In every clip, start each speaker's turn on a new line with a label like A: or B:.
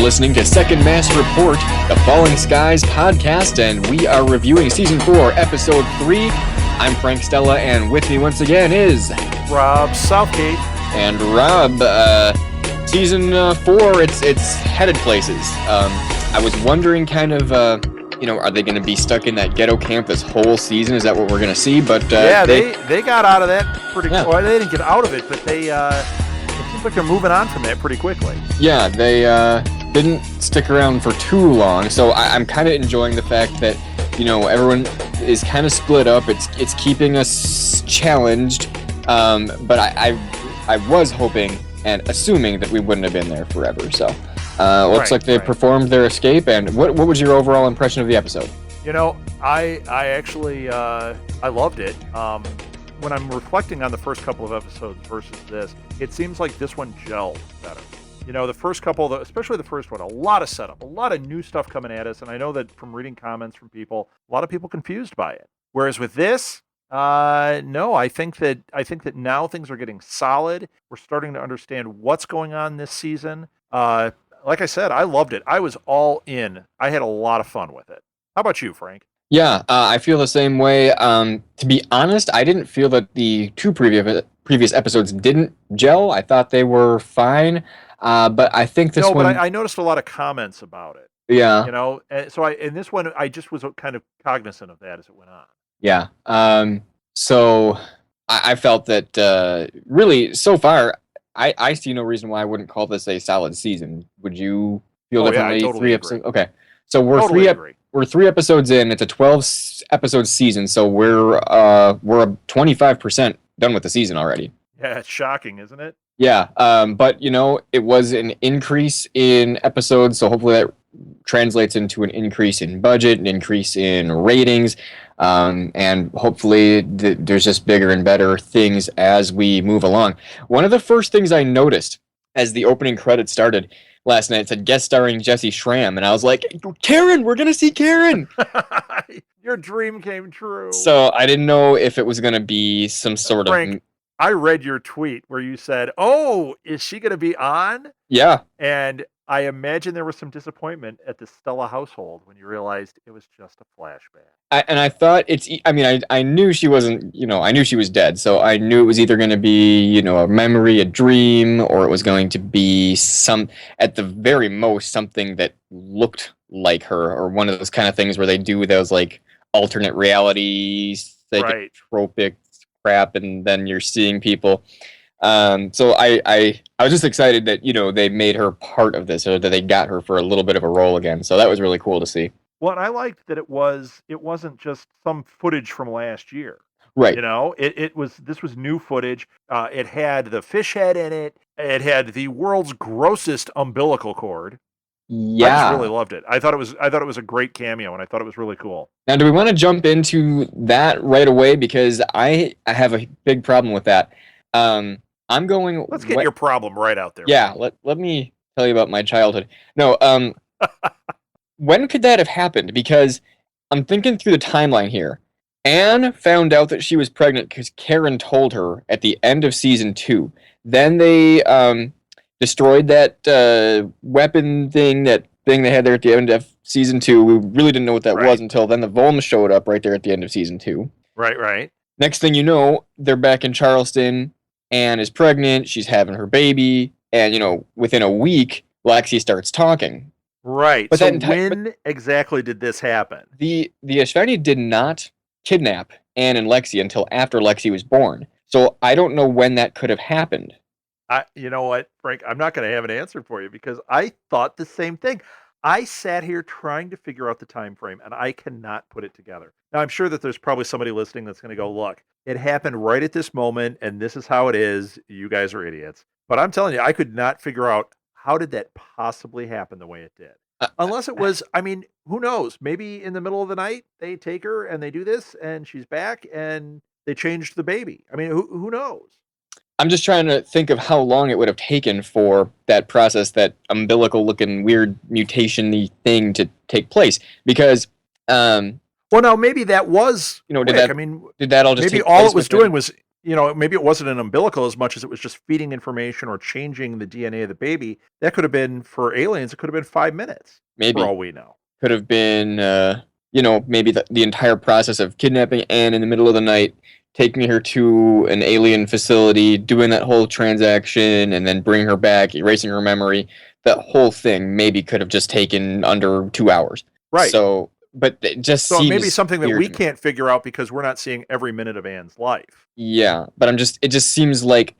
A: listening to Second Mass Report, the Falling Skies podcast, and we are reviewing Season 4, Episode 3. I'm Frank Stella, and with me once again is...
B: Rob Southgate.
A: And Rob, Season 4, it's headed places. I was wondering kind of, are they going to be stuck in that ghetto camp this whole season? Is that what we're going to see? But
B: they got out of that pretty quickly. Well, they didn't get out of it, but it seems like they're moving on from that pretty quickly.
A: Yeah, they didn't stick around for too long, so I'm kind of enjoying the fact that, everyone is kind of split up. It's keeping us challenged, but I was hoping and assuming that we wouldn't have been there forever, so looks like they performed their escape. And what was your overall impression of the episode?
B: I actually I loved it. When I'm reflecting on the first couple of episodes versus this, it seems like this one gelled better. The first couple, especially the first one, a lot of setup, a lot of new stuff coming at us, and I know that from reading comments from people, a lot of people confused by it. Whereas with this, no, I think that now things are getting solid. We're starting to understand what's going on this season. Like I said, I loved it. I was all in. I had a lot of fun with it. How about you, Frank?
A: Yeah, I feel the same way. To be honest, I didn't feel that the two previous episodes didn't gel. I thought they were fine, but I think this one...
B: No, but I noticed a lot of comments about it.
A: Yeah.
B: So in this one, I just was kind of cognizant of that as it went on.
A: Yeah. So I felt that really, so far, I see no reason why I wouldn't call this a solid season. Would you feel differently?
B: Yeah, I totally
A: agree.
B: Episodes?
A: Okay. So we're 3 episodes in. It's a 12-episode season, so we're 25% done with the season already.
B: Yeah, it's shocking, isn't it?
A: Yeah, but it was an increase in episodes, so hopefully that translates into an increase in budget, an increase in ratings, and hopefully there's just bigger and better things as we move along. One of the first things I noticed as the opening credits started last night, it said guest starring Jesse Schramm, and I was like, Karen, we're going to see Karen!
B: Your dream came true.
A: So I didn't know if it was going to be some sort
B: Frank, I read your tweet where you said, "Oh, is she going to be on?"
A: Yeah.
B: And I imagine there was some disappointment at the Stella household when you realized it was just a flashback.
A: I thought I knew she wasn't, I knew she was dead, so I knew it was either going to be, a memory, a dream, or it was going to be at the very most, something that looked like her, or one of those kind of things where they do those, like, alternate realities, psychotropic crap, and then you're seeing people. So I was just excited that, they made her part of this, or that they got her for a little bit of a role again. So that was really cool to see.
B: Well, and I liked that it wasn't just some footage from last year.
A: Right.
B: This was new footage. It had the fish head in it. It had the world's grossest umbilical cord.
A: Yeah.
B: I just really loved it. I thought it was a great cameo, and I thought it was really cool.
A: Now, do we want to jump into that right away? Because I have a big problem with that. I'm going...
B: Let's get your problem right out there.
A: Yeah, let me tell you about my childhood. No, when could that have happened? Because I'm thinking through the timeline here. Anne found out that she was pregnant because Karen told her at the end of season 2. Then they destroyed that weapon thing, that thing they had there at the end of season 2. We really didn't know what that was until then the Volm showed up right there at the end of season 2.
B: Right.
A: Next thing you know, they're back in Charleston. Anne is pregnant. She's having her baby. And, within a week, Lexi starts talking.
B: Right. But when exactly did this happen?
A: The s4e3 did not kidnap Anne and Lexi until after Lexi was born. So I don't know when that could have happened.
B: You know what, Frank? I'm not going to have an answer for you because I thought the same thing. I sat here trying to figure out the time frame, and I cannot put it together. Now, I'm sure that there's probably somebody listening that's going to go, look, it happened right at this moment, and this is how it is. You guys are idiots. But I'm telling you, I could not figure out how did that possibly happen the way it did. Unless it was, who knows? Maybe in the middle of the night, they take her and they do this, and she's back, and they changed the baby. Who knows?
A: I'm just trying to think of how long it would have taken for that process, that umbilical-looking weird mutation-y thing to take place. Because,
B: well, now maybe that was
A: quick. Did that all just
B: maybe
A: take
B: all
A: place
B: it was doing was maybe it wasn't an umbilical as much as it was just feeding information or changing the DNA of the baby. That could have been, for aliens, it could have been 5 minutes, for
A: Maybe
B: all we know.
A: could have been, maybe the entire process of kidnapping Anne in the middle of the night, taking her to an alien facility, doing that whole transaction, and then bringing her back, erasing her memory. That whole thing maybe could have just taken under 2 hours.
B: Right.
A: So, but it just
B: So it
A: seems
B: may be something that
A: weird
B: we
A: to me.
B: can't figure out because we're not seeing every minute of Anne's life.
A: Yeah, but it just seems like,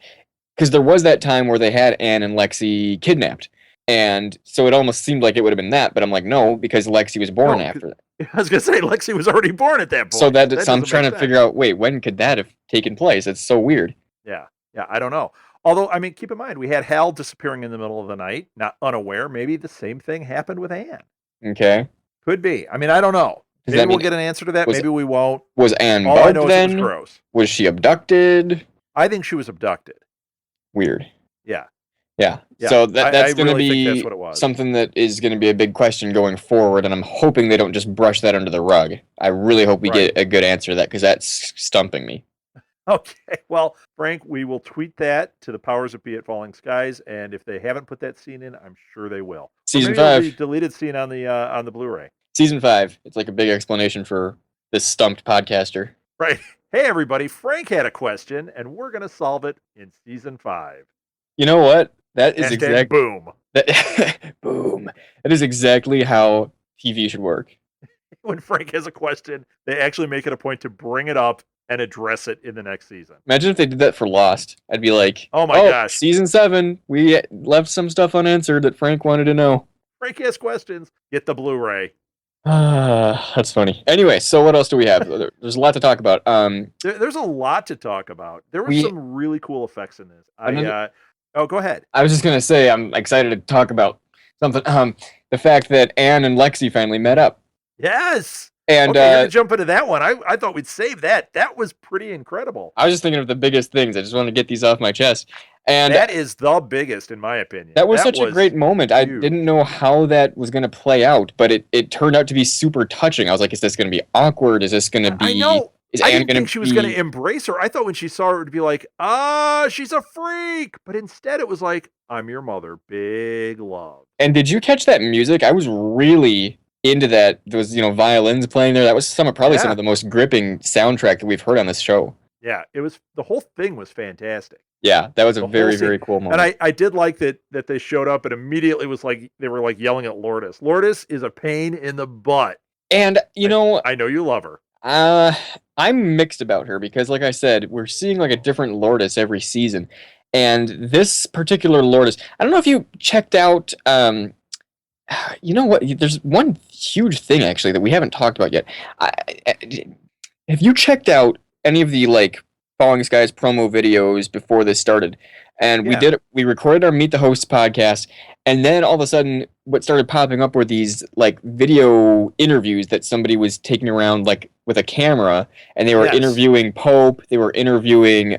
A: because there was that time where they had Anne and Lexi kidnapped, and so it almost seemed like it would have been that, but I'm like, no, because Lexi was born
B: No,
A: after that.
B: I was going to say, Lexi was already born at that point.
A: So
B: That
A: so I'm
B: doesn't
A: trying
B: make
A: to figure out, wait, when could that have taken place? It's so weird.
B: Yeah, I don't know. Although, I mean, keep in mind, we had Hal disappearing in the middle of the night, not unaware. Maybe the same thing happened with Anne.
A: Okay.
B: Could be. I mean, I don't know.
A: Does
B: Maybe
A: that
B: we'll
A: mean
B: get an answer to that.
A: was
B: Maybe we won't.
A: was Anne
B: All I
A: bugged
B: know is it
A: then?
B: was gross.
A: Was she abducted?
B: I think she was abducted.
A: Weird.
B: Yeah.
A: Yeah.
B: Yeah.
A: So that's
B: I
A: going to
B: really think
A: be
B: that's what it was.
A: something that is going to be a big question going forward, and I'm hoping they don't just brush that under the rug. I really hope we
B: Right.
A: get a good answer to that, because that's stumping me.
B: Okay. Well, Frank, we will tweet that to the powers that be at Falling Skies, and if they haven't put that scene in, I'm sure they will.
A: Season
B: or maybe it'll be
A: 5.
B: deleted scene on the Blu-ray.
A: Season 5. It's like a big explanation for this stumped podcaster.
B: Right. Hey, everybody. Frank had a question, and we're going to solve it in Season 5.
A: You know what? That is
B: Hashtag boom.
A: Boom. That is exactly how TV should work.
B: When Frank has a question, they actually make it a point to bring it up and address it in the next season.
A: Imagine if they did that for Lost. I'd be like,
B: oh my gosh,
A: season 7, we left some stuff unanswered that Frank wanted to know.
B: Frank has questions. Get the Blu-ray.
A: That's funny. Anyway, so what else do we have? There's a lot to talk about.
B: There's a lot to talk about. There were some really cool effects in this. Go ahead.
A: I was just gonna say I'm excited to talk about something. The fact that Anne and Lexi finally met up.
B: Yes.
A: And
B: okay, you're gonna jump into that one. I thought we'd save that. That was pretty incredible.
A: I was just thinking of the biggest things. I just want to get these off my chest. And
B: that is the biggest, in my opinion.
A: That was such a great moment. Huge. I didn't know how that was going to play out, but it turned out to be super touching. I was like, is this going to be awkward? Is this going to be...
B: I know.
A: Is
B: I
A: Anne
B: didn't think she was going to embrace her. I thought when she saw her, it would be like, she's a freak. But instead, it was like, I'm your mother. Big love.
A: And did you catch that music? I was really into that. Those violins playing there. That was probably some of the most gripping soundtrack that we've heard on this show.
B: Yeah, the whole thing was fantastic.
A: Yeah, that was a very, very cool moment.
B: And I did like that they showed up and immediately was like, they were like yelling at Lourdes. Lourdes is a pain in the butt.
A: And,
B: I know you love her.
A: I'm mixed about her because, like I said, we're seeing like a different Lourdes every season. And this particular Lourdes, I don't know if you checked out, you know what? There's one huge thing, actually, that we haven't talked about yet. Have you checked out any of the, like, Falling Skies promo videos before this started? And we recorded our Meet the Hosts podcast, and then all of a sudden what started popping up were these like video interviews that somebody was taking around like with a camera, and they were interviewing Pope, they were interviewing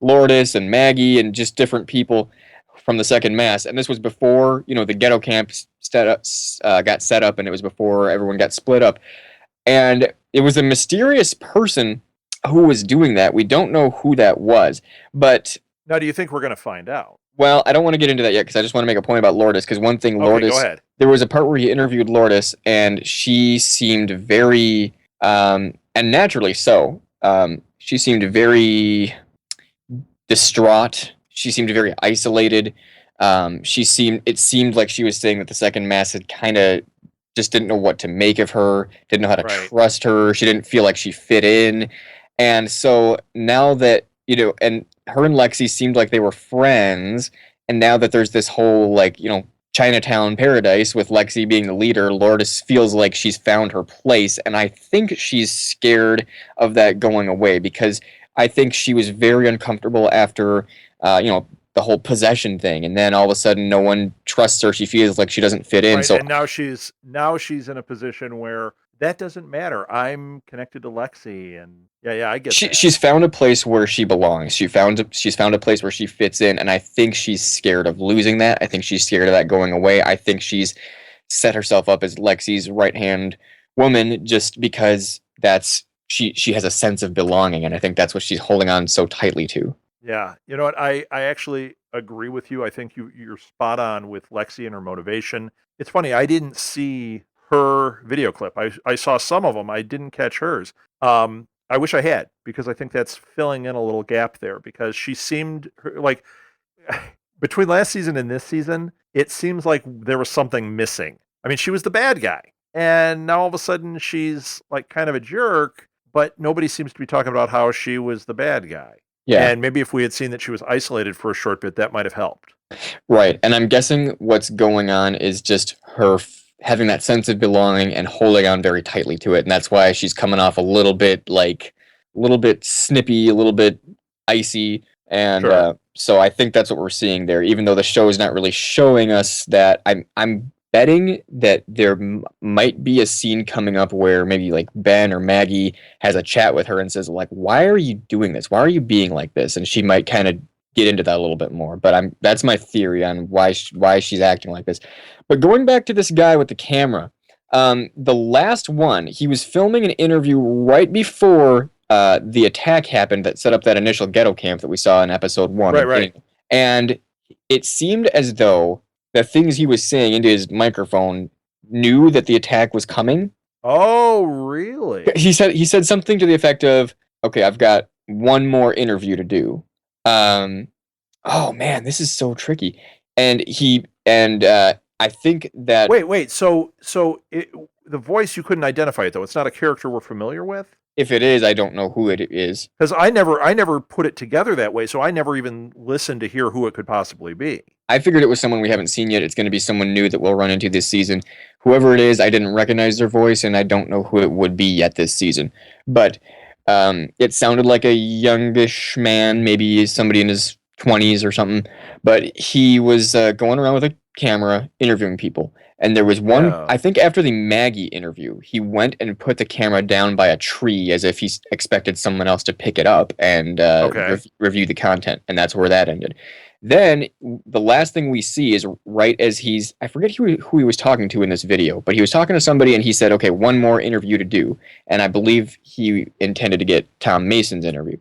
A: Lourdes and Maggie and just different people from the Second Mass. And this was before the ghetto camps got set up, and it was before everyone got split up. And it was a mysterious person who was doing that. We don't know who that was, but
B: now, do you think we're going to find out?
A: Well, I don't want to get into that yet because I just want to make a point about Lourdes. Because one thing, Lourdes,
B: go ahead.
A: There was a part where he interviewed Lourdes, and she seemed very, and naturally so, she seemed very distraught. She seemed very isolated. It seemed like she was saying that the Second Mass had kind of just didn't know what to make of her, didn't know how to trust her. She didn't feel like she fit in. And so now that, and her and Lexi seemed like they were friends, and now that there's this whole Chinatown paradise with Lexi being the leader, Lourdes feels like she's found her place, and I think she's scared of that going away because I think she was very uncomfortable after the whole possession thing, and then all of a sudden no one trusts her. She feels like she doesn't fit in.
B: Right,
A: so
B: and now she's in a position where that doesn't matter. I'm connected to Lexi, and I get that.
A: She's found a place where she belongs. She's found a place where she fits in, and I think she's scared of losing that. I think she's scared of that going away. I think she's set herself up as Lexi's right-hand woman just because that's she has a sense of belonging, and I think that's what she's holding on so tightly to.
B: Yeah, you know what? I actually agree with you. I think you're spot on with Lexi and her motivation. It's funny. I didn't see her video clip. I saw some of them. I didn't catch hers. I wish I had because I think that's filling in a little gap there because she seemed like between last season and this season, it seems like there was something missing. I mean, she was the bad guy, and now all of a sudden she's like kind of a jerk, but nobody seems to be talking about how she was the bad guy.
A: Yeah,
B: And maybe if we had seen that she was isolated for a short bit, that might have helped.
A: right. And I'm guessing what's going on is just her having that sense of belonging and holding on very tightly to it, and that's why she's coming off a little bit like a little bit snippy, a little bit icy, and
B: Sure.
A: so I think that's what we're seeing there. Even though the show is not really showing us that, I'm betting that there might be a scene coming up where maybe like Ben or Maggie has a chat with her and says like, "Why are you doing this? Why are you being like this?" And she might kind of get into that a little bit more. But that's my theory on why she's acting like this. But going back to this guy with the camera, the last one, he was filming an interview right before the attack happened that set up that initial ghetto camp that we saw in episode one.
B: Right, right.
A: And it seemed as though the things he was saying into his microphone knew that the attack was coming.
B: Oh, really?
A: He said something to the effect of, "Okay, I've got one more interview to do." Um, oh man, this is so tricky. And I think that
B: Wait, wait. The voice you couldn't identify it though. It's not a character we're familiar with.
A: if it is, I don't know who it is.
B: Because I never put it together that way, so I never even listened to hear who it could possibly be.
A: I figured it was someone we haven't seen yet. It's going to be someone new that we'll run into this season. Whoever it is, I didn't recognize their voice, and I don't know who it would be yet this season. But it sounded like a youngish man, maybe somebody in his 20s or something. But he was going around with a camera interviewing people. And there was one,
B: Yeah.
A: I think after the Maggie interview, he went and put the camera down by a tree as if he expected someone else to pick it up and
B: Okay.
A: review the content. And that's where that ended. Then the last thing we see is right as I forget who he was talking to in this video, but he was talking to somebody and he said, "Okay, one more interview to do." And I believe he intended to get Tom Mason's interview.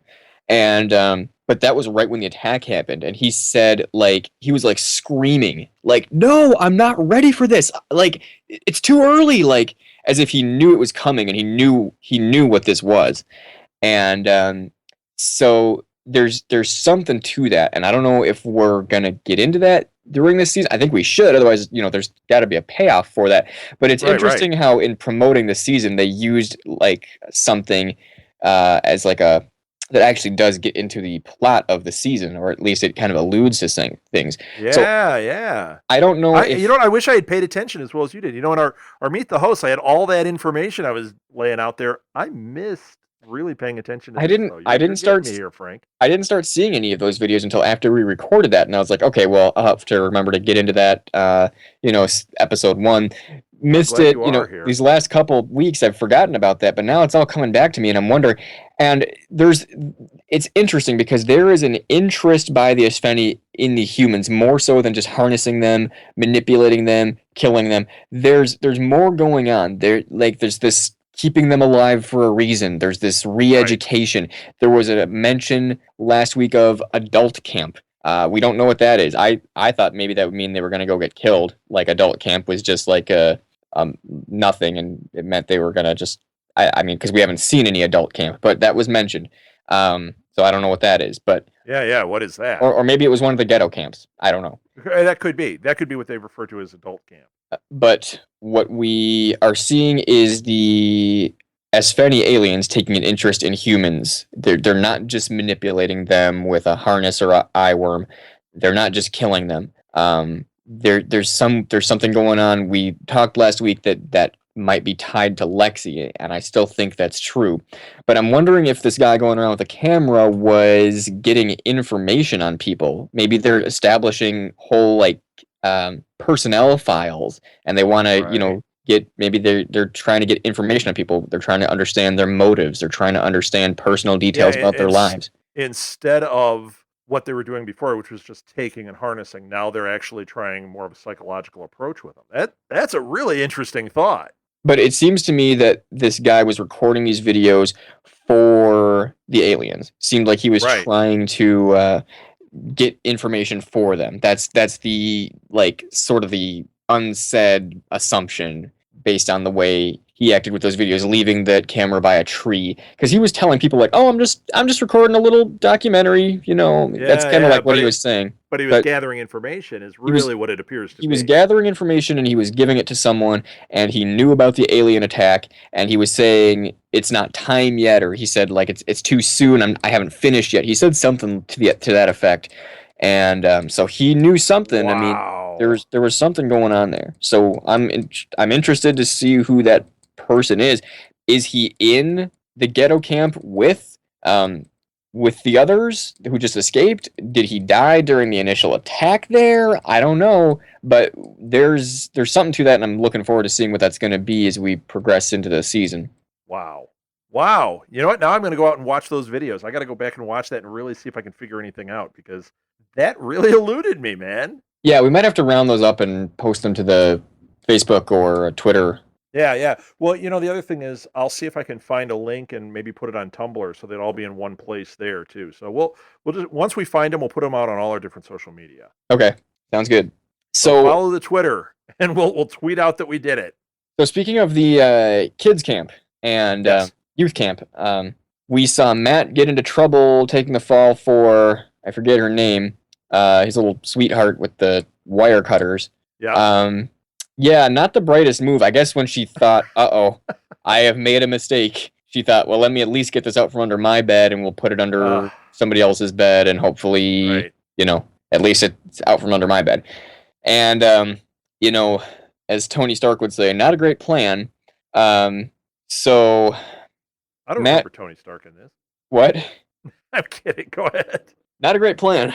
A: And but that was right when the attack happened, and he said like he was like screaming, like, "No, I'm not ready for this. Like it's too early." Like as if he knew it was coming and he knew what this was. And so there's something to that, and I don't know if we're gonna get into that during this season. I think we should, otherwise, there's got to be a payoff for that. But it's
B: Right, right.
A: interesting how in promoting the season they used like something as like a that actually does get into the plot of the season, or at least it kind of alludes to things. So
B: Yeah, yeah.
A: I don't know
B: You
A: if
B: know what? I wish I had paid attention as well as you did. You know, in our Meet the Host, I had all that information I was laying out there. I missed really paying attention to
A: I
B: this,
A: didn't
B: though.
A: I
B: You're
A: didn't
B: getting
A: start
B: me here, Frank.
A: I didn't start seeing any of those videos until after we recorded that, and I was like, okay, well, I'll have to remember to get into that. Episode one,
B: Well, I'm
A: missed
B: glad
A: it.
B: you are here.
A: These last couple weeks, I've forgotten about that, but now it's all coming back to me, and I'm wondering. And it's interesting because there is an interest by the Asfeni in the humans more so than just harnessing them, manipulating them, killing them. There's more going on. There's this keeping them alive for a reason. There's this
B: Right.
A: re-education. There was a mention last week of adult camp. We don't know what that is. I thought maybe that would mean they were going to go get killed. Like adult camp was just like a nothing, and it meant they were going to just. I mean, because we haven't seen any adult camp, but that was mentioned. So I don't know what that is, but
B: Yeah, yeah. What is that?
A: or maybe it was one of the ghetto camps. I don't know.
B: That could be. That could be what they refer to as adult camp.
A: But what we are seeing is the Espheni aliens taking an interest in humans. They're not just manipulating them with a harness or a eye worm. They're not just killing them. There's something going on. We talked last week that might be tied to Lexi, and I still think that's true. But I'm wondering if this guy going around with a camera was getting information on people. Maybe they're establishing whole like personnel files, and they want to
B: Right.
A: get, maybe they're trying to get information on people. They're trying to understand their motives. They're trying to understand personal
B: Yeah,
A: details about their lives.
B: instead of what they were doing before, which was just taking and harnessing, now they're actually trying more of a psychological approach with them. That's a really interesting thought.
A: But it seems to me that this guy was recording these videos for the aliens. Seemed like he was
B: Right.
A: trying to get information for them. That's the like sort of the unsaid assumption based on the way he acted with those videos, leaving that camera by a tree. Because he was telling people like, "Oh, I'm just recording a little documentary." That's
B: Yeah,
A: kind of
B: yeah,
A: like what he was saying.
B: but he was
A: But
B: gathering information is
A: he was
B: really what it appears to
A: he was
B: be.
A: gathering information and he was giving it to someone, and he knew about the alien attack, and he was saying it's not time yet, or he said like it's too soon. I haven't finished yet. He said something to that effect, and so he knew something. I mean,
B: Wow.
A: there was something going on there. So I'm interested to see who that person is. Is he in the ghetto camp with the others who just escaped? Did he die during the initial attack there? I don't know, but there's something to that, and I'm looking forward to seeing what that's going to be as we progress into the season.
B: Wow. Wow. You know what? Now I'm going to go out and watch those videos. I got to go back and watch that and really see if I can figure anything out because that really eluded me, man.
A: Yeah, we might have to round those up and post them to the Facebook or Twitter.
B: Yeah, yeah. Well, the other thing is I'll see if I can find a link and maybe put it on Tumblr so they'll all be in one place there too. So we'll just once we find them, we'll put them out on all our different social media.
A: Okay, sounds good.
B: So
A: So
B: follow the Twitter and we'll tweet out that we did it.
A: so speaking of the kids camp and
B: Yes.
A: youth camp, we saw Matt get into trouble taking the fall for, I forget her name, his little sweetheart with the wire cutters.
B: Yeah.
A: Yeah, not the brightest move. I guess when she thought, "Uh-oh, I have made a mistake," she thought, "Well, let me at least get this out from under my bed, and we'll put it under somebody else's bed, and hopefully,
B: Right.
A: at least it's out from under my bed." And you know, as Tony Stark would say, not a great plan. So
B: I don't
A: Matt,
B: remember Tony Stark in this.
A: what?
B: I'm kidding. Go ahead.
A: Not a great plan.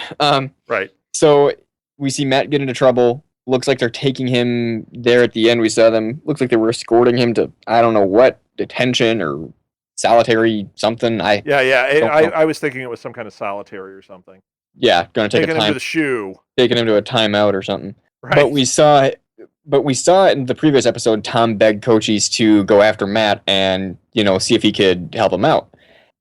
B: Right.
A: So we see Matt get into trouble. Looks like they're taking him there at the end. We saw them. Looks like they were escorting him to I don't know what detention or solitary something. I
B: Yeah, yeah.
A: don't know.
B: I was thinking it was some kind of solitary or something.
A: Yeah, gonna take a
B: Taking him to
A: time,
B: the shoe.
A: taking him to a timeout or something. But
B: Right.
A: we saw in the previous episode. Tom begged Cochise to go after Matt and see if he could help him out.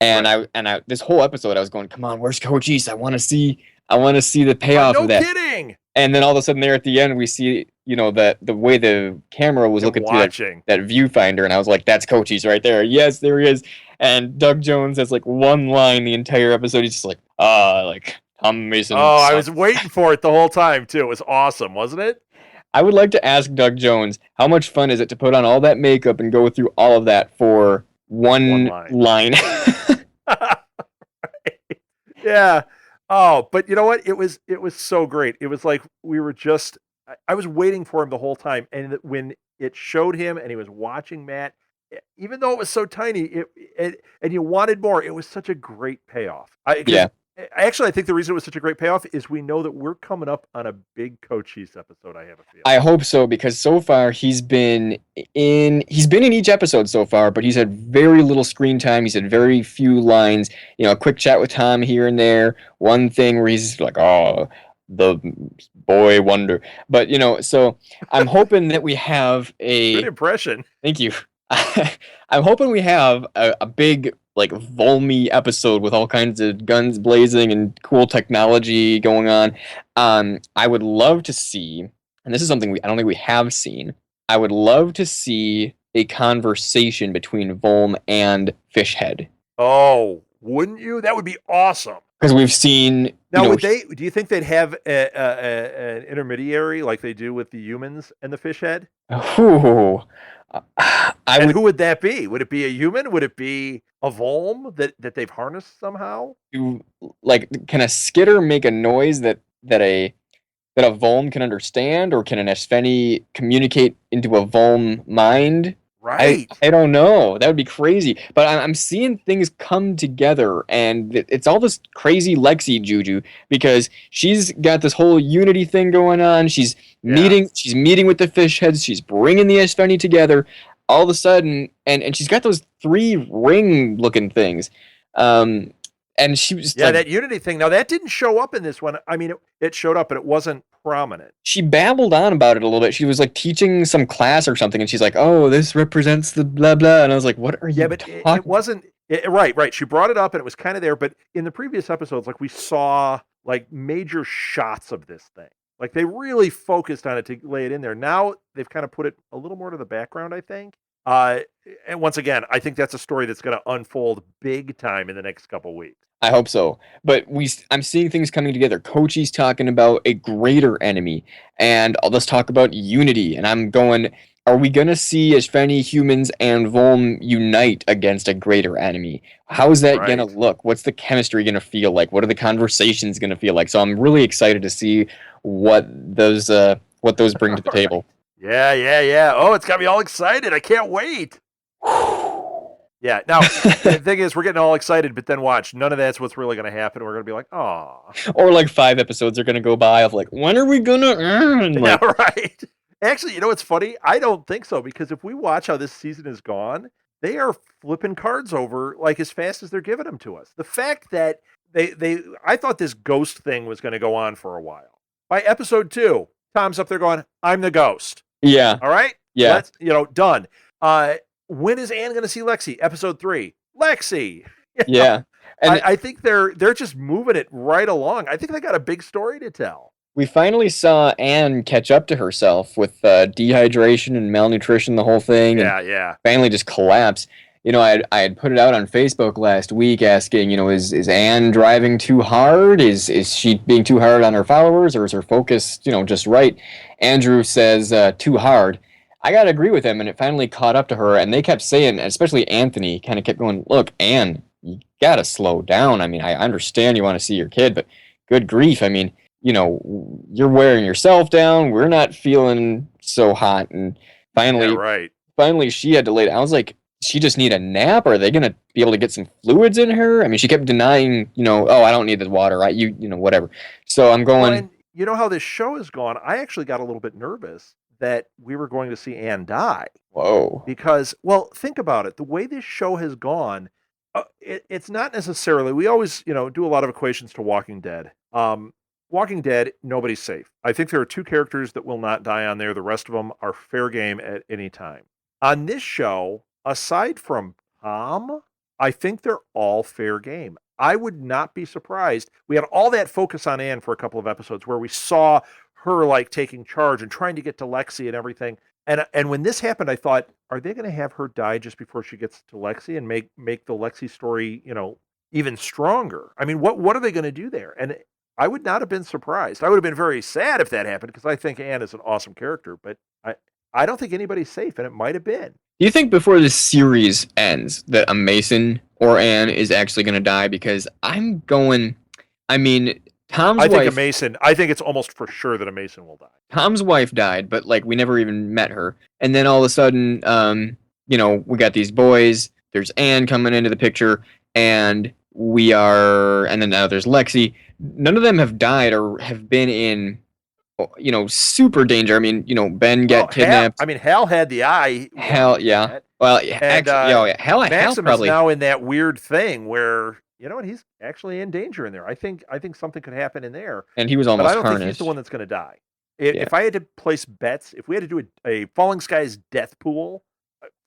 A: And
B: Right.
A: I this whole episode I was going, come on, where's Cochise? I want to see the payoff
B: No
A: of that.
B: kidding.
A: And then all of a sudden, there at the end, we see, that the way the camera was
B: Him
A: looking through
B: watching.
A: that viewfinder, and I was like, "That's Cochise right there." Yes, there he is. And Doug Jones has like one line the entire episode. He's just like Tom Mason.
B: Oh, I was
A: sucks."
B: waiting for it the whole time too. It was awesome, wasn't it?
A: I would like to ask Doug Jones, how much fun is it to put on all that makeup and go through all of that for one
B: line.
A: line?
B: Yeah. Oh, but you know what? It was so great. It was like we were just I was waiting for him the whole time, and when it showed him and he was watching Matt, even though it was so tiny, and you wanted more, it was such a great payoff. Because
A: Yeah.
B: actually, I think the reason it was such a great payoff is we know that we're coming up on a big Cochise episode. I have a feeling.
A: I hope so, because so far he's been in each episode so far, but he's had very little screen time. He's had very few lines. A quick chat with Tom here and there. One thing where he's like, "Oh, the boy wonder." But so I'm hoping that we have
B: Good
A: a.
B: impression.
A: Thank you. I'm hoping we have a big like Volmy episode with all kinds of guns blazing and cool technology going on. I would love to see, and this is something I don't think we have seen. I would love to see a conversation between Volm and Fishhead,
B: Oh, wouldn't you? That would be awesome.
A: because we've seen.
B: Now, would they? Do you think they'd have an intermediary like they do with the humans and the fish head?
A: Whew, I
B: And
A: would
B: who would that be? Would it be a human? Would it be a Volm that they've harnessed somehow?
A: do like, can a skitter make a noise that a Volm can understand, or can an Espheni communicate into a Volm mind? I
B: Right.
A: I don't know. That would be crazy. But I'm seeing things come together, and it's all this crazy Lexi juju, because she's got this whole unity thing going on. She's
B: Yeah.
A: meeting with the fish heads. She's bringing the Espheni together. All of a sudden, and she's got those three ring looking things. And she was
B: Yeah,
A: like,
B: that Unity thing. Now that didn't show up in this one. I mean, it showed up, but it wasn't prominent.
A: She babbled on about it a little bit. She was like teaching some class or something, and she's like, "Oh, this represents the blah blah," and I was like, "What are
B: Yeah,
A: you
B: but it
A: talking?"
B: wasn't right, right. She brought it up and it was kind of there, but in the previous episodes, like we saw like major shots of this thing. Like they really focused on it to lay it in there. Now they've kind of put it a little more to the background, I think. Uh, and once again, I think that's a story that's going to unfold big time in the next couple weeks.
A: I hope so. But I'm seeing things coming together. Kochi's talking about a greater enemy, and let's talk about unity. And I'm going, are we going to see Ashfeni humans and Volm unite against a greater enemy? How's that going to
B: Right.
A: look? What's the chemistry going to feel like? What are the conversations going to feel like? So I'm really excited to see what those bring to the
B: All right.
A: table.
B: Yeah, yeah, yeah. Oh, it's got me all excited. I can't wait. Yeah. Now, the thing is, we're getting all excited, but then watch. None of that's what's really going to happen. We're going to be like, oh.
A: Or like 5 episodes are going to go by of like, when are we going to earn?
B: Yeah,
A: Like,
B: right. Actually, you know what's funny? I don't think so because if we watch how this season is gone, they are flipping cards over like as fast as they're giving them to us. The fact that I thought this ghost thing was going to go on for a while. By episode 2, Tom's up there going, "I'm the ghost."
A: yeah,
B: All right,
A: yeah,
B: let's done. When is Anne going to see Lexi? Episode 3, Lexi. You know,
A: yeah. And
B: I think they're just moving it right along. I think they got a big story to tell.
A: we finally saw Anne catch up to herself with dehydration and malnutrition, the whole thing, and
B: Yeah, yeah.
A: finally just collapse. I had put it out on Facebook last week asking, is Anne driving too hard? Is she being too hard on her followers, or is her focus, just right? Andrew says too hard. I gotta agree with him, and it finally caught up to her, and they kept saying, especially Anthony, kind of kept going, "Look, Anne, you gotta slow down. I mean, I understand you want to see your kid, but good grief, I mean, you're wearing yourself down. We're not feeling so hot." And
B: Yeah,
A: finally,
B: right.
A: finally, she had to lay down. I was like, she just need a nap? Or are they gonna be able to get some fluids in her? I mean, she kept denying, oh, I don't need the water. Whatever. So I'm
B: Well,
A: going,
B: and you know how this show has gone. I actually got a little bit nervous that we were going to see Anne die
A: whoa,
B: because, well, think about it. The way this show has gone, it's not necessarily. We always, do a lot of equations to Walking Dead. Walking Dead, nobody's safe. I think there are 2 characters that will not die on there. The rest of them are fair game at any time. On this show, aside from Tom, I think they're all fair game. I would not be surprised. We had all that focus on Anne for a couple of episodes where we saw her like taking charge and trying to get to Lexi and everything. And when this happened, I thought, are they going to have her die just before she gets to Lexi and make the Lexi story, even stronger? I mean, what are they going to do there? And I would not have been surprised. I would have been very sad if that happened because I think Anne is an awesome character, but I don't think anybody's safe, and it might have been.
A: do you think before this series ends that a Mason or Anne is actually gonna die? Because I'm going, I mean,
B: I think a Mason. I think it's almost for sure that a Mason will die.
A: Tom's wife died, but like we never even met her. And then all of a sudden, we got these boys. There's Anne coming into the picture, and and then now there's Lexi. None of them have died or have been in, super danger. I mean, Ben got kidnapped.
B: Hal had the eye.
A: Hell yeah. Well,
B: And
A: actually, yeah, Hal
B: Maxim
A: probably.
B: is now in that weird thing where what, he's actually in danger in there. I think something could happen in there.
A: And he was
B: But I
A: almost
B: don't think he's
A: harnessed.
B: the one that's going to die.
A: Yeah.
B: If I had to place bets, if we had to do a Falling Skies death pool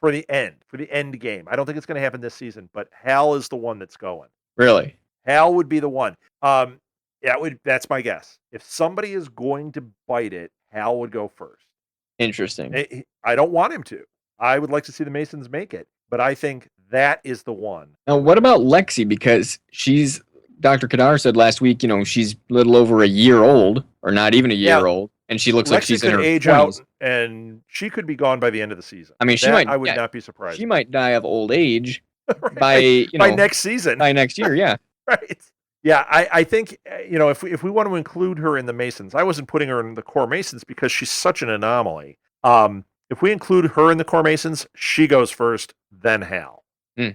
B: for the end game, I don't think it's going to happen this season. But Hal is the one that's going.
A: Really?
B: Hal would be the one. That's my guess. If somebody is going to bite it, Hal would go first.
A: Interesting.
B: I don't want him to. I would like to see the Masons make it, but I think that is the one.
A: Now, what about Lexi? Because Dr. Kadar said last week, she's a little over a year old, or not even a year old, and she looks like
B: Lexi
A: she's in
B: could
A: her
B: age
A: 20s.
B: out, and she could be gone by the end of the season.
A: I mean,
B: I would not be surprised.
A: She might die of old age
B: right. by next season.
A: By next year, yeah.
B: Right. Yeah, I think if we want to include her in the Masons, I wasn't putting her in the core Masons because she's such an anomaly. If we include her in the core Masons, she goes first, then Hal.
A: Mm.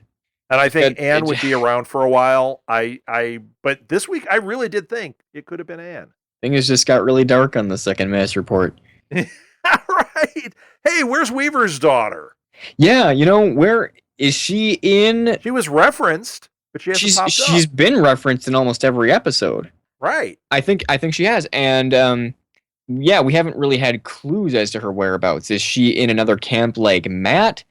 B: And I think Anne would be around for a while. But this week I really did think it could have been Anne.
A: Things just got really dark on the second mass report.
B: Right. Hey, where's Weaver's daughter?
A: Yeah, where is she in?
B: She was referenced, but she hasn't popped up.
A: She's been referenced in almost every episode.
B: Right.
A: I think she has. And yeah, we haven't really had clues as to her whereabouts. Is she in another camp like Matt?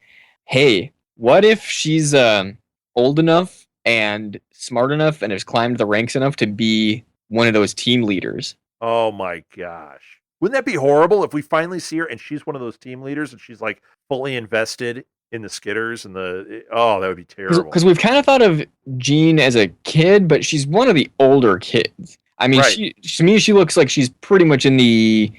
A: Hey, what if she's old enough and smart enough and has climbed the ranks enough to be one of those team leaders?
B: Oh my gosh. Wouldn't that be horrible if we finally see her and she's one of those team leaders and she's like fully invested in the Skitters and that would be terrible.
A: Because we've kind of thought of Jean as a kid, but she's one of the older kids. I mean,
B: Right.
A: to me, she looks like she's pretty much in the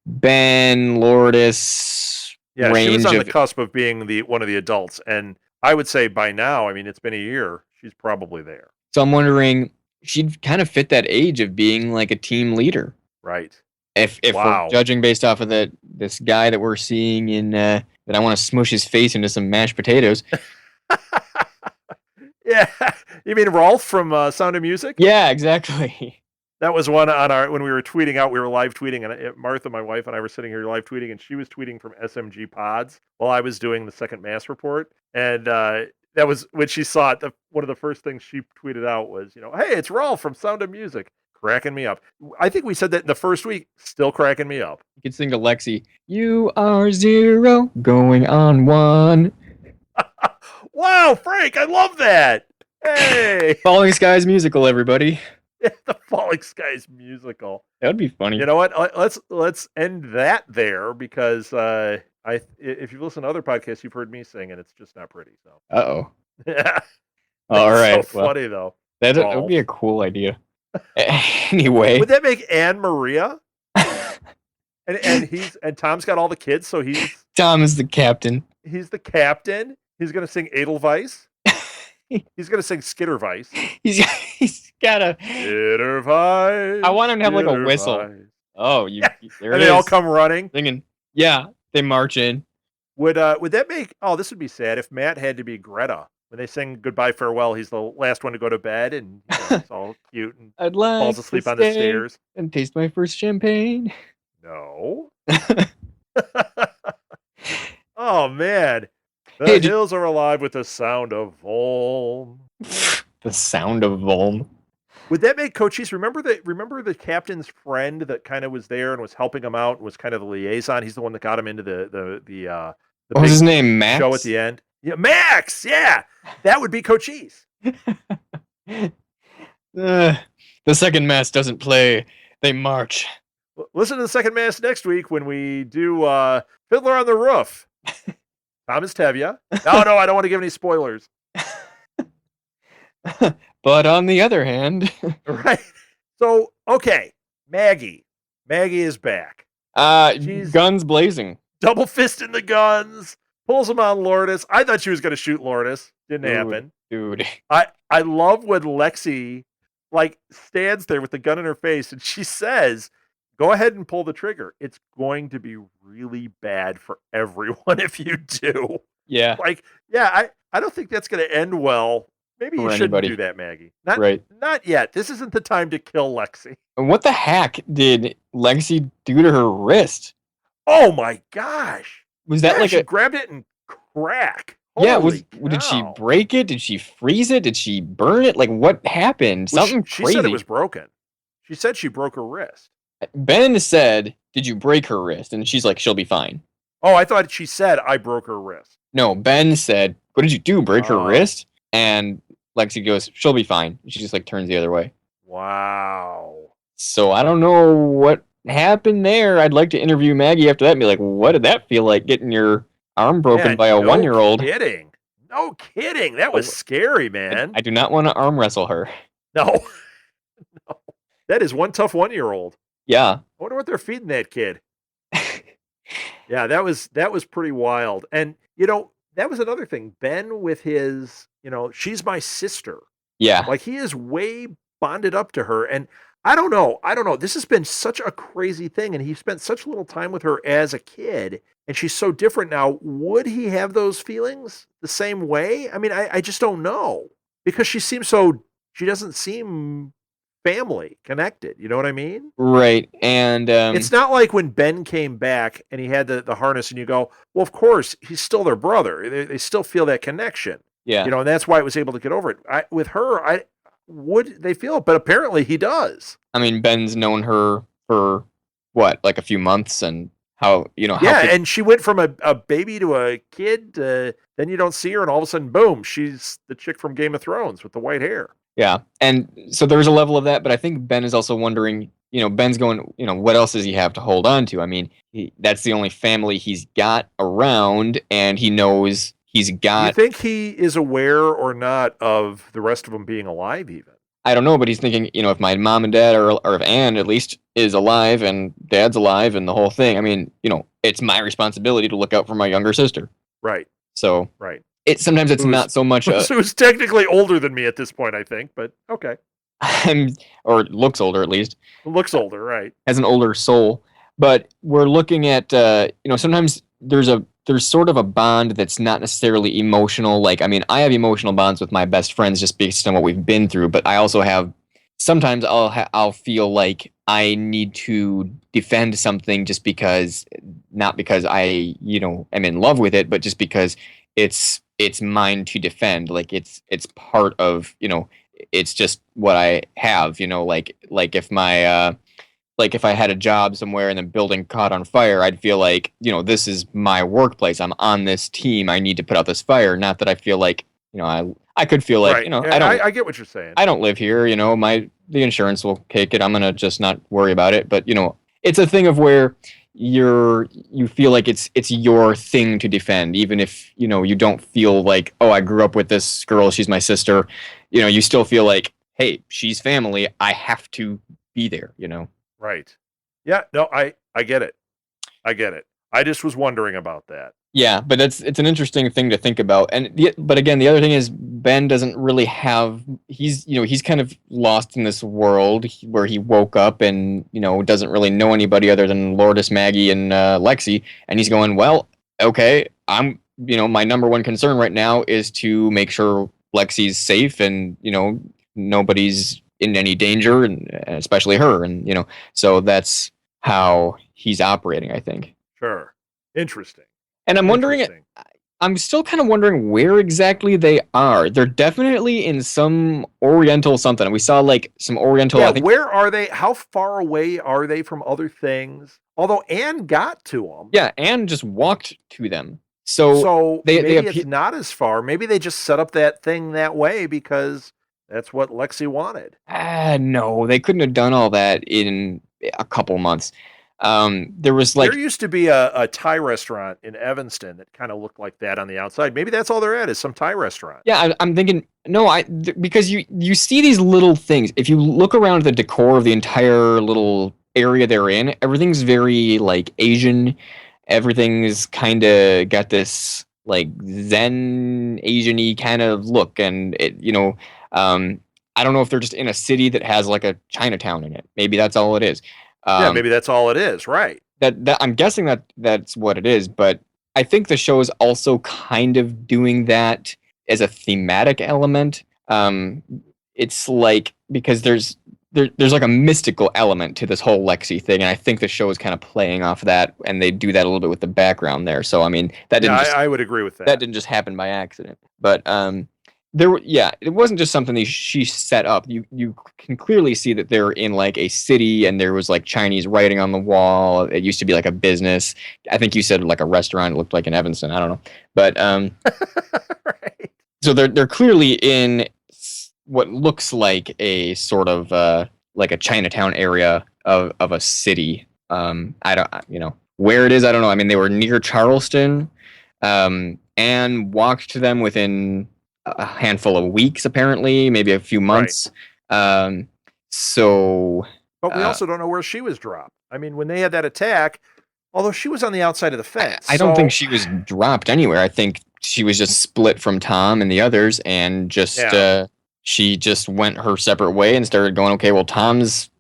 A: Ben Lourdes
B: Yeah, she was
A: range
B: on the
A: of.
B: cusp of being the one of the adults, and I would say by now, I mean, it's been a year, she's probably there.
A: So I'm wondering, she'd kind of fit that age of being like a team leader.
B: Right.
A: If we're
B: Wow.
A: judging based off of this guy that we're seeing in that I want to smush his face into some mashed potatoes.
B: Yeah. You mean Rolf from Sound of Music?
A: Yeah, exactly.
B: That was one on our when we were tweeting out. We were live tweeting, and Martha, my wife, and I were sitting here live tweeting, and she was tweeting from SMG Pods while I was doing the second mass report. And that was when she saw it. One of the first things she tweeted out was, "Hey, it's Rolf from Sound of Music," cracking me up. I think we said that in the first week, still cracking me up.
A: You could sing to Lexi. You are 0 going on 1.
B: Wow, Frank, I love that. Hey,
A: Falling Skies musical, everybody.
B: the Falling Skies musical.
A: That would be funny.
B: You know what? Let's end that there because if you've listened to other podcasts, you've heard me sing, and it's just not pretty. So,
A: Uh-oh.
B: yeah,
A: All right.
B: so
A: Well,
B: funny though.
A: that would be a cool idea. Anyway.
B: Would that make Anne Maria? And Tom's got all the kids, so
A: Tom is the captain.
B: he's the captain. He's gonna sing Edelweiss. He's gonna sing Skitterweiss.
A: He's got a
B: Skitterweiss.
A: I want him to have like a whistle.
B: Skitterweiss.
A: Oh,
B: Yeah.
A: there
B: And
A: it
B: they all
A: is.
B: come running.
A: Singing. Yeah, they march in.
B: Would that make? Oh, this would be sad if Matt had to be Greta when they sing goodbye farewell. He's the last one to go to bed, and it's all cute and
A: I'd like
B: falls asleep on the stairs.
A: and taste my first champagne.
B: No. Oh man, the
A: Hey,
B: hills are alive with the sound of Volm.
A: the sound of Volm.
B: Would that make Cochise remember the captain's friend that kind of was there and was helping him out and was kind of the liaison? He's the one that got him into the
A: What was
B: big
A: his name? Max?
B: show at the end. Yeah, Max. Yeah, that would be Cochise.
A: The second mass doesn't play. They march.
B: Listen to the second mass next week when we do Fiddler on the Roof. Thomas Tevye. No, I don't want to give any spoilers.
A: But on the other hand,
B: Right. So, okay, Maggie. Maggie is back. She's
A: guns blazing.
B: double fisting the guns, pulls them on Lourdes. I thought she was going to shoot Lourdes. Didn't happen.
A: Dude.
B: I love when Lexi stands there with the gun in her face and she says, "Go ahead and pull the trigger. It's going to be really bad for everyone if you do."
A: Yeah.
B: I don't think that's going to end well. Maybe you
A: For
B: shouldn't
A: anybody.
B: do that, Maggie. Not yet. This isn't the time to kill Lexi.
A: And what the heck did Lexi do to her wrist?
B: Oh my gosh.
A: Was that like
B: she
A: a
B: grabbed it and crack.
A: yeah?
B: Holy
A: Did she
B: cow.
A: break it? Did she freeze it? Did she burn it? Like what happened?
B: Well,
A: Something
B: she
A: crazy.
B: said it was broken. She said she broke her wrist.
A: Ben said, "Did you break her wrist?" And she's like, "She'll be fine."
B: Oh, I thought she said I broke her wrist.
A: No, Ben said, "What did you do? Break her
B: Oh.
A: wrist?" And Lexi goes, "She'll be fine." She just like turns the other way.
B: Wow.
A: So I don't know what happened there. I'd like to interview Maggie after that and be like, "What did that feel like getting your arm broken
B: Man,
A: by a 1-year-old?"
B: Kidding. No kidding. That was scary, man.
A: I do not want to arm wrestle her.
B: No. No. That is one tough 1-year-old.
A: Yeah.
B: I wonder what they're feeding that kid. Yeah, that was pretty wild. And that was another thing. Ben with his, she's my sister.
A: Yeah.
B: Like he is way bonded up to her. And I don't know. This has been such a crazy thing. And he spent such little time with her as a kid. And she's so different now. Would he have those feelings the same way? I mean, I just don't know. Because she doesn't seem family connected. You know what I mean?
A: Right. And
B: It's not like when Ben came back and he had the harness and you go, well, of course, he's still their brother. They still feel that connection.
A: yeah.
B: And that's why it was able to get over it. With her, would they feel it? But apparently he does.
A: I mean, Ben's known her for what, like a few months, and how how
B: Yeah,
A: quick.
B: and she went from a baby to a kid. Then you don't see her, and all of a sudden, boom, she's the chick from Game of Thrones with the white hair.
A: Yeah, and so there's a level of that, but I think Ben is also wondering. Ben's going. What else does he have to hold on to? I mean, that's the only family he's got around, and he knows he's
B: Do you
A: got.
B: think he is aware or not of the rest of them being alive, even?
A: I don't know, but he's thinking, if my mom and dad or if Anne at least is alive and dad's alive and the whole thing. I mean, it's my responsibility to look out for my younger sister.
B: Right,
A: So
B: right.
A: sometimes it's
B: Who's
A: not so much
B: who's technically older than me at this point, I think, but okay.
A: or looks older at least,
B: Looks older, right?
A: has an older soul. But we're looking at sometimes there's sort of a bond that's not necessarily emotional. Like, I mean, I have emotional bonds with my best friends just based on what we've been through, but I also have sometimes I'll feel like I need to defend something just because, not because I am in love with it, but just because it's mine to defend. Like it's part of it's just what I have. Like if my like if I had a job somewhere and the building caught on fire, I'd feel like, this is my workplace. I'm on this team. I need to put out this fire. Not that I feel like, I could feel like,
B: Right. Yeah, I get what you're saying.
A: I don't live here, the insurance will take it. I'm gonna just not worry about it. But it's a thing of where you feel like it's your thing to defend, even if you don't feel like, oh, I grew up with this girl, she's my sister. You still feel like, hey, she's family. I have to be there.
B: Right. Yeah, no, I get it. I get it. I just was wondering about that.
A: Yeah, but it's an interesting thing to think about. But again, the other thing is Ben doesn't really have. He's kind of lost in this world where he woke up and doesn't really know anybody other than Lourdes, Maggie, and Lexi. And he's going, well, okay, I'm my number one concern right now is to make sure Lexi's safe and nobody's in any danger, and especially her. And so that's how he's operating, I think.
B: Sure. Interesting.
A: And I'm wondering,
B: Interesting.
A: I'm still kind of wondering where exactly they are. They're definitely in some Oriental something. We saw like some Oriental,
B: Yeah,
A: I think.
B: where are they? How far away are they from other things? Although Anne got to them.
A: Yeah, Anne just walked to them. So
B: So
A: they
B: maybe it's not as far. Maybe they just set up that thing that way because that's what Lexi wanted.
A: no, they couldn't have done all that in a couple months. There was like,
B: There used to be a Thai restaurant in Evanston that kind of looked like that on the outside. Maybe that's all they're at is some Thai restaurant.
A: yeah, I'm thinking no, because you see these little things. If you look around the decor of the entire little area they're in, everything's very like Asian. Everything's kind of got this like Zen Asian-y kind of look, and I don't know if they're just in a city that has like a Chinatown in it. Maybe that's all it is.
B: Yeah,
A: Um,
B: maybe that's all it is. Right.
A: that I'm guessing that's what it is, but I think the show is also kind of doing that as a thematic element. It's like because there's like a mystical element to this whole Lexi thing, and I think the show is kind of playing off that, and they do that a little bit with the background there. So I mean,
B: Yeah, I would agree with
A: that
B: that.
A: didn't just happen by accident, but it wasn't just something that she set up. You can clearly see that they're in like a city, and there was like Chinese writing on the wall. It used to be like a business. I think you said like a restaurant. It looked like in Evanston. I don't know, but
B: Right.
A: so they're clearly in what looks like a sort of like a Chinatown area of a city. I don't where it is. I don't know. I mean, they were near Charleston, and walked to them within a handful of weeks, apparently, maybe a few months. So,
B: But we also don't know where she was dropped. I mean, when they had that attack, although she was on the outside of the fence.
A: I don't think she was dropped anywhere. I think she was just split from Tom and the others, and just she just went her separate way and started going, okay, well, Tom's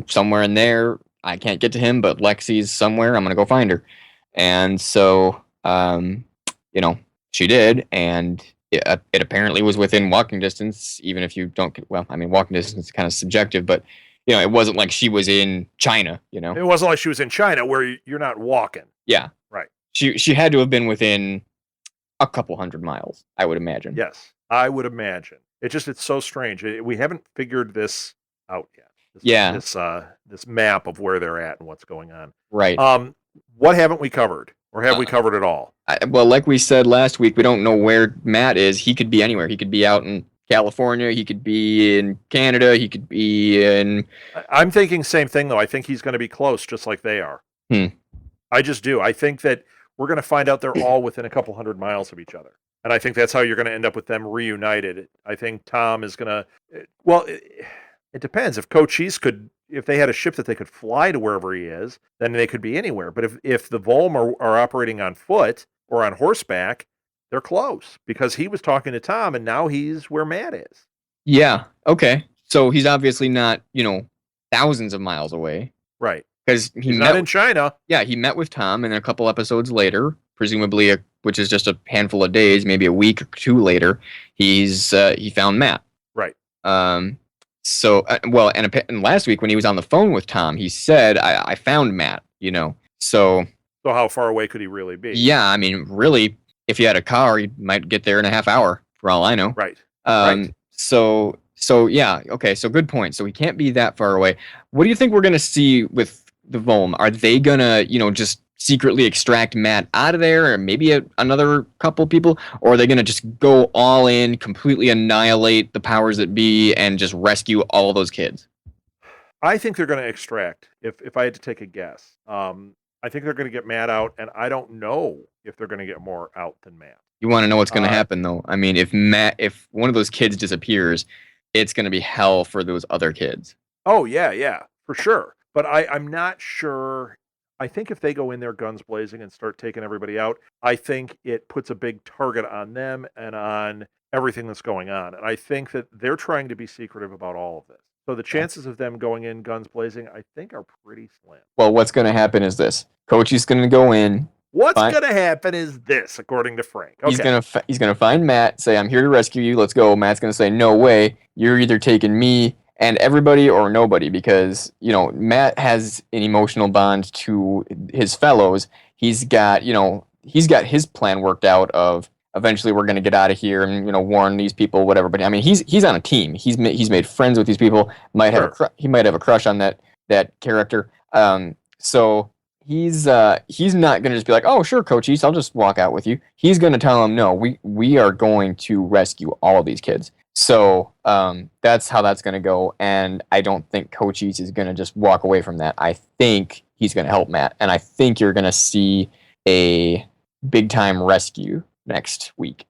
A: somewhere in there. I can't get to him, but Lexi's somewhere. I'm gonna go find her. And so, she did, and it apparently was within walking distance, even if you don't. Well, I mean, walking distance is kind of subjective, but it wasn't like she was in China.
B: It wasn't like she was in China where you're not walking.
A: Yeah,
B: right.
A: She had to have been within a couple hundred miles, I would imagine.
B: Yes, I would imagine. It's so strange. We haven't figured this out yet.
A: Yeah.
B: This map of where they're at and what's going on.
A: Right.
B: What haven't we covered, or have we covered it all?
A: Well, like we said last week, we don't know where Matt is. He could be anywhere. He could be out in California. He could be in Canada. He could be in.
B: I'm thinking same thing though. I think he's going to be close, just like they are. I just do. I think that we're going to find out they're all within a couple 100 miles of each other. And I think that's how you're going to end up with them reunited. I think Tom is going to, well, it depends. If Cochise if they had a ship that they could fly to wherever he is, then they could be anywhere. But if the Volm are operating on foot or on horseback, they're close because he was talking to Tom and now he's where Matt is.
A: Yeah. Okay. So he's obviously not, thousands of miles away.
B: Right.
A: Because
B: he's not in China.
A: Yeah, he met with Tom, and then a couple episodes later, presumably, which is just a handful of days, maybe a week or two later, he found Matt.
B: Right.
A: So, and last week when he was on the phone with Tom, he said, "I found Matt." So
B: how far away could he really be?
A: Yeah, I mean, really, if he had a car, he might get there in a half hour, for all I know.
B: Right.
A: Right. So yeah, okay, so good point. So he can't be that far away. What do you think we're gonna see with the Volm? Are they gonna, just secretly extract Matt out of there, or maybe another couple people, or are they gonna just go all in, completely annihilate the powers that be, and just rescue all those kids?
B: I think they're gonna extract. If I had to take a guess, I think they're gonna get Matt out, and I don't know if they're gonna get more out than Matt.
A: You want to know what's gonna happen though? I mean, if one of those kids disappears, it's gonna be hell for those other kids.
B: Oh yeah, for sure. But I'm not sure. I think if they go in there guns blazing and start taking everybody out, I think it puts a big target on them and on everything that's going on. And I think that they're trying to be secretive about all of this. So the chances of them going in guns blazing, I think, are pretty slim.
A: Well, what's going to happen is this. Coachy's going to go in.
B: What's going to happen is this, according to Frank. Okay.
A: He's going to find Matt, say, "I'm here to rescue you. Let's go." Matt's going to say, "No way. You're either taking me and everybody or nobody," because, Matt has an emotional bond to his fellows. He's got his plan worked out of eventually we're going to get out of here and, warn these people, whatever. But I mean, he's on a team. He's made friends with these people. He might have a crush on that character. So he's not going to just be like, "Oh, sure, Cochise, I'll just walk out with you." He's going to tell him, "No, we are going to rescue all of these kids." So that's how that's going to go, and I don't think Cochise is going to just walk away from that. I think he's going to help Matt, and I think you're going to see a big-time rescue next week.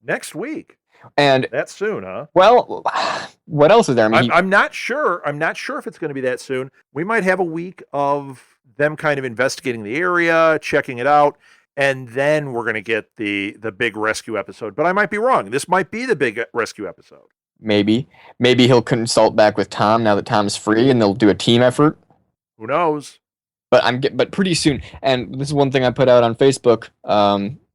B: Next week?
A: And
B: that's soon, huh?
A: Well, what else is there? I mean,
B: I'm not sure. I'm not sure if it's going to be that soon. We might have a week of them kind of investigating the area, checking it out, and then we're going to get the big rescue episode. But I might be wrong. This might be the big rescue episode.
A: Maybe he'll consult back with Tom now that Tom's free, and they'll do a team effort.
B: Who knows?
A: But pretty soon. And this is one thing I put out on Facebook.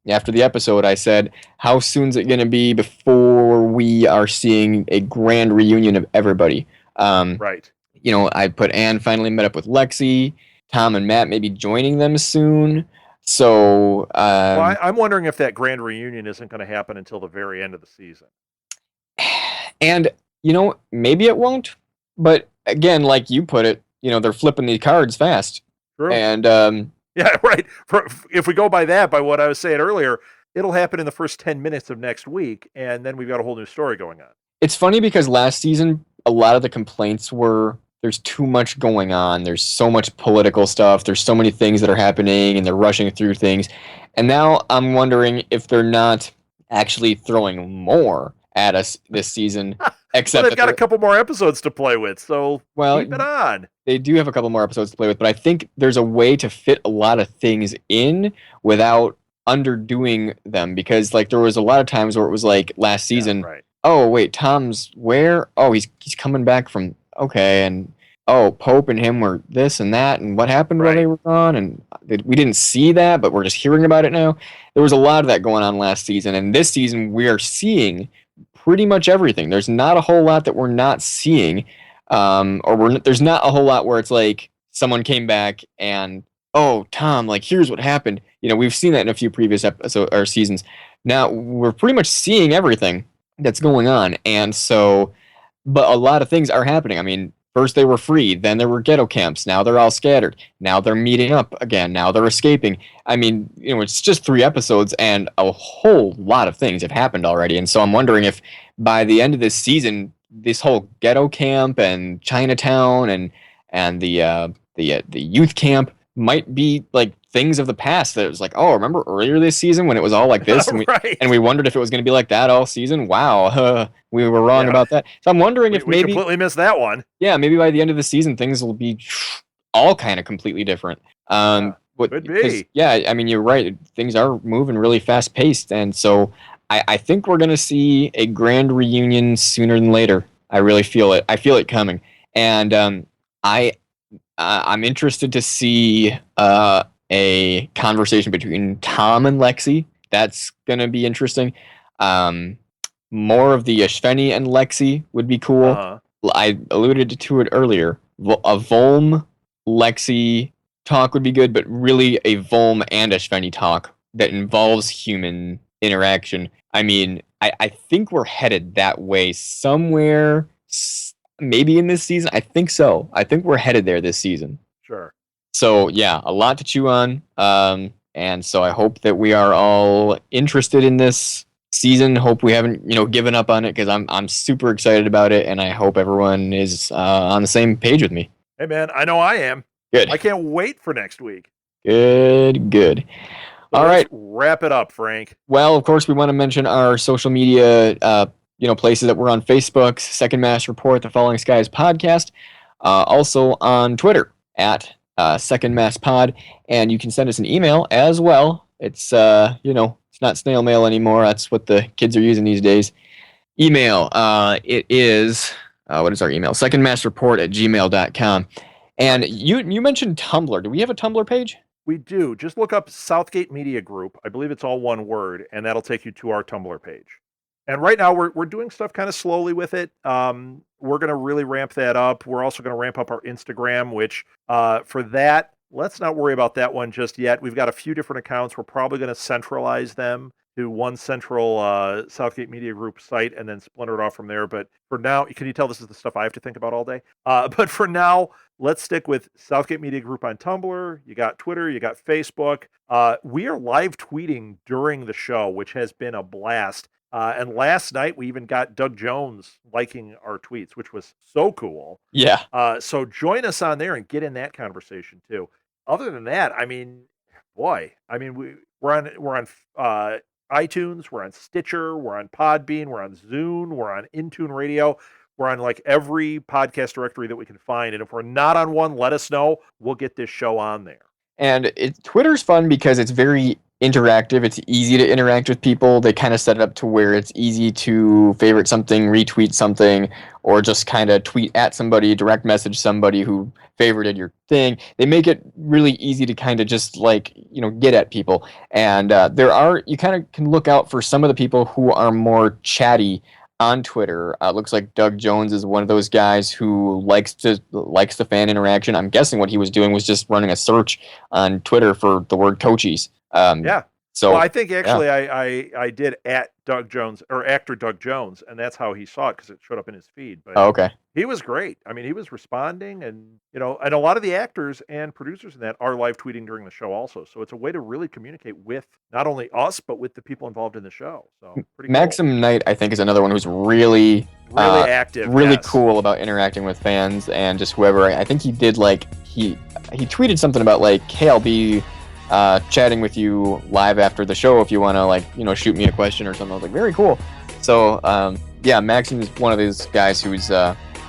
A: After the episode, I said, "How soon is it going to be before we are seeing a grand reunion of everybody?"
B: Right.
A: I put Anne finally met up with Lexi. Tom and Matt may be joining them soon. So,
B: I'm wondering if that grand reunion isn't going to happen until the very end of the season.
A: And, maybe it won't. But again, like you put it, they're flipping these cards fast.
B: True.
A: And,
B: yeah, right. If we go by what I was saying earlier, it'll happen in the first 10 minutes of next week, and then we've got a whole new story going on.
A: It's funny because last season, a lot of the complaints were there's too much going on. There's so much political stuff. There's so many things that are happening, and they're rushing through things. And now I'm wondering if they're not actually throwing more at us this season. Except
B: well, they've got a couple more episodes to play with, so keep it on.
A: They do have a couple more episodes to play with, but I think there's a way to fit a lot of things in without underdoing them. Because there was a lot of times where it was like last season,
B: right.
A: Oh wait, Tom's where? Oh, he's coming back from and Pope and him were this and that, and what happened while they were gone, and we didn't see that, but we're just hearing about it now. There was a lot of that going on last season, and this season we are seeing pretty much everything. There's not a whole lot that we're not seeing, there's not a whole lot where it's like someone came back and Tom, here's what happened. We've seen that in a few previous episodes or seasons. Now we're pretty much seeing everything that's going on, and so, but a lot of things are happening. I mean, First they were free, then there were ghetto camps, now they're all scattered, now they're meeting up again, now they're escaping. I mean, it's just 3 episodes and a whole lot of things have happened already. And so I'm wondering if by the end of this season, this whole ghetto camp and Chinatown and the youth camp might be like things of the past that it was like, oh, remember earlier this season when it was all like this, and
B: Right.
A: we wondered if it was going to be like that all season. Wow, we were wrong about that. So I'm wondering if
B: we
A: maybe
B: completely missed that one.
A: Yeah, maybe by the end of the season things will be all kind of completely different.
B: Could be.
A: Yeah, I mean, you're right. Things are moving really fast paced, and so I think we're going to see a grand reunion sooner than later. I really feel it. I feel it coming, and I'm interested to see a conversation between Tom and Lexi. That's gonna be interesting. More of the Ashveni and Lexi would be cool. I alluded to it earlier. A Volm Lexi talk would be good, but really a Volm and Ashveni talk that involves human interaction. I mean, I think we're headed that way somewhere. Maybe in this season. I think so. I think we're headed there this season.
B: Sure.
A: So yeah, a lot to chew on. And so I hope that we are all interested in this season. Hope we haven't, given up on it, because I'm super excited about it, and I hope everyone is on the same page with me.
B: Hey man, I know I am.
A: Good.
B: I can't wait for next week.
A: Good. All right.
B: Wrap it up, Frank.
A: Well, of course, we want to mention our social media places that we're on: Facebook, Second Mass Report, the Falling Skies podcast, also on Twitter at Second Mass Pod, and you can send us an email as well. It's it's not snail mail anymore. That's what the kids are using these days. Email. It is what is our email? secondmassreport@gmail.com. And you mentioned Tumblr. Do we have a Tumblr page?
B: We do. Just look up Southgate Media Group. I believe it's all one word, and that'll take you to our Tumblr page. And right now we're doing stuff kind of slowly with it. We're going to really ramp that up. We're also going to ramp up our Instagram, which for that, let's not worry about that one just yet. We've got a few different accounts. We're probably going to centralize them to one central Southgate Media Group site and then splinter it off from there. But for now, can you tell this is the stuff I have to think about all day? But for now, let's stick with Southgate Media Group on Tumblr. You got Twitter, you got Facebook. We are live tweeting during the show, which has been a blast. And last night, we even got Doug Jones liking our tweets, which was so cool.
A: Yeah.
B: So join us on there and get in that conversation too. Other than that, I mean, boy, we're on iTunes, we're on Stitcher, we're on Podbean, we're on Zune, we're on Intune Radio. We're on like every podcast directory that we can find. And if we're not on one, let us know. We'll get this show on there.
A: And Twitter's fun because it's very interactive. It's easy to interact with people. They kind of set it up to where it's easy to favorite something, retweet something, or just kind of tweet at somebody, direct message somebody who favorited your thing. They make it really easy to kind of just get at people. And you kind of can look out for some of the people who are more chatty on Twitter. Looks like Doug Jones is one of those guys who likes the fan interaction. I'm guessing what he was doing was just running a search on Twitter for the word coaches.
B: Yeah.
A: So
B: I think actually I did at Doug Jones or actor Doug Jones, and that's how he saw it because it showed up in his feed. But
A: okay.
B: He was great. I mean, he was responding, and and a lot of the actors and producers in that are live tweeting during the show also. So it's a way to really communicate with not only us but with the people involved in the show. So pretty
A: Maxim
B: cool.
A: Knight, I think, is another one who's really
B: active,
A: really cool about interacting with fans and just whoever. I think he did he tweeted something about hey, I'll be chatting with you live after the show if you want to shoot me a question or something. I was like, very cool. So Maxim is one of those guys who's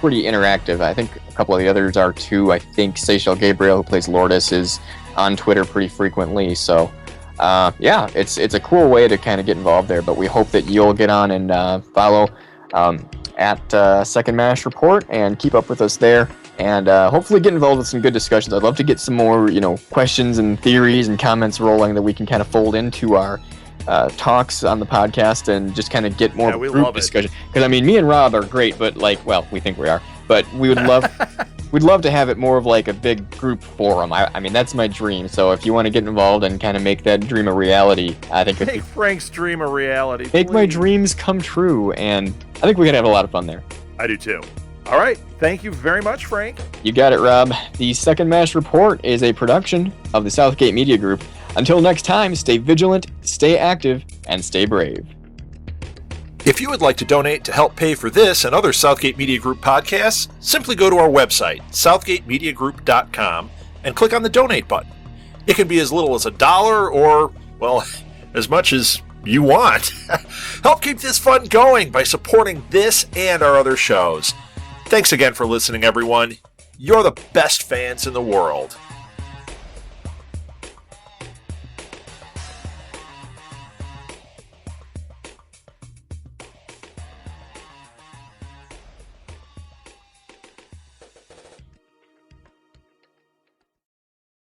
A: pretty interactive. I think a couple of the others are too. I think Seychelle Gabriel, who plays Lourdes, is on Twitter pretty frequently. So it's a cool way to kind of get involved there. But we hope that you'll get on and follow at Second Mass Report and keep up with us there. And hopefully get involved with some good discussions. I'd love to get some more, questions and theories and comments rolling that we can kind of fold into our talks on the podcast and just kind of get more group discussion. Because me and Rob are great, but we think we are. But we would love, we'd love to have it more of a big group forum. I mean, that's my dream. So if you want to get involved and kind of make that dream a reality, I think
B: make Frank's dream a reality.
A: Make my dreams come true, and I think we're gonna have a lot of fun there.
B: I do too. All right. Thank you very much, Frank.
A: You got it, Rob. The Second Mass Report is a production of the Southgate Media Group. Until next time, stay vigilant, stay active, and stay brave.
C: If you would like to donate to help pay for this and other Southgate Media Group podcasts, simply go to our website, southgatemediagroup.com, and click on the donate button. It can be as little as $1 or, well, as much as you want. Help keep this fun going by supporting this and our other shows. Thanks again for listening, everyone. You're the best fans in the world.